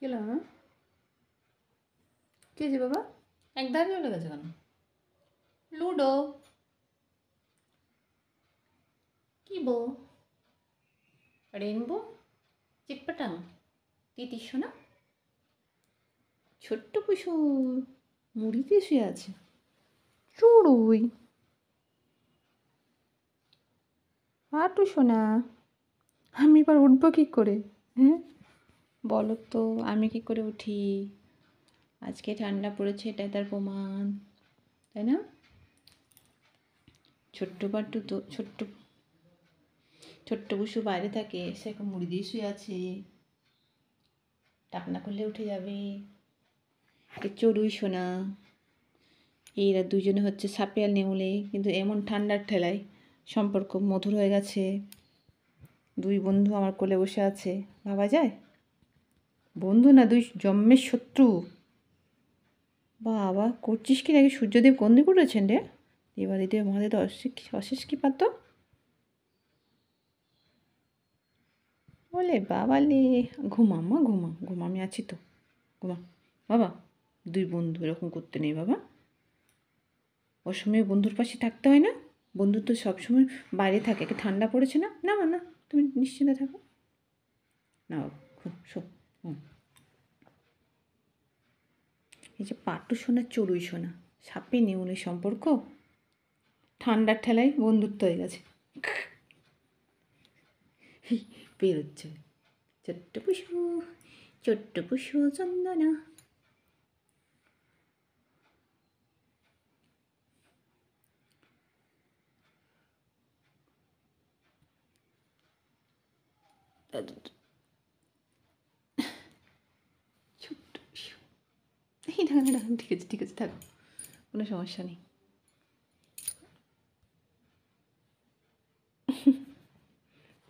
কেলা কে যে বাবা এক ধারে চলে গেছে কেন? লুডো কি বো? রেনবো চিটপাটাং তিতি শোনা ছোট্ট পুষু মুড়িতে শুয়ে আছে চড়ুই হাঁটু শোনা। আমি এবার উঠবো কী করে? হ্যাঁ বলো তো, আমি কি করে উঠি? আজকে ঠান্ডা পড়েছে, এটা তার প্রমাণ, তাই না? ছোট্ট পাট্টু তো ছোট্ট ছোট্ট পুষু বাইরে থাকে, সে এখন মুড়ি দিয়ে শুয়ে আছে, টাকনা করলে উঠে যাবে। এ চড়ুই শোনা। এরা দুজনে হচ্ছে সাপে আর নেউলে, কিন্তু এমন ঠান্ডার ঠেলায় সম্পর্ক মধুর হয়ে গেছে। দুই বন্ধু আমার কোলে বসে আছে, ভাবা যায়? বন্ধু না, দুই জন্মের শত্রু। বাবা করছিস কি নাকি? সূর্যদেব কোন দিকে উঠেছেন রে? দেবাদিদেব মহাদেব অশেষ কি পাত বলে বাবা লে। ঘুমা মা, ঘুমা ঘুমা, আমি আছি তো, ঘুমা বাবা। দুই বন্ধু এরকম করতে নেই বাবা, অসময়ে বন্ধুর পাশে থাকতে হয় না? বন্ধু তো সবসময় বাইরে থাকে, ঠান্ডা পড়েছে না, না না, তুমি নিশ্চিন্তে থাকো না বাবা, শো। এই যে পাট্টু সোনা চড়ুই সোনা, সাপে নেউলে সম্পর্ক ঠান্ডার ঠেলায় বন্ধুত্ব হয়ে গেছে। বেরোচ্ছে ছোট্ট পুষু, ছোট্ট পুষু চন্দনা। ছোট্ট পুষু, এই ঢাকা ঢাকা, ঠিক আছে ঠিক আছে, থাকো, কোনো সমস্যা নেই।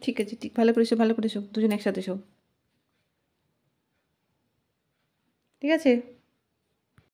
ঠিক আছে, ঠিক, ভালো করে শো, ভালো করে শো, দুজন একসাথে শো, ঠিক আছে।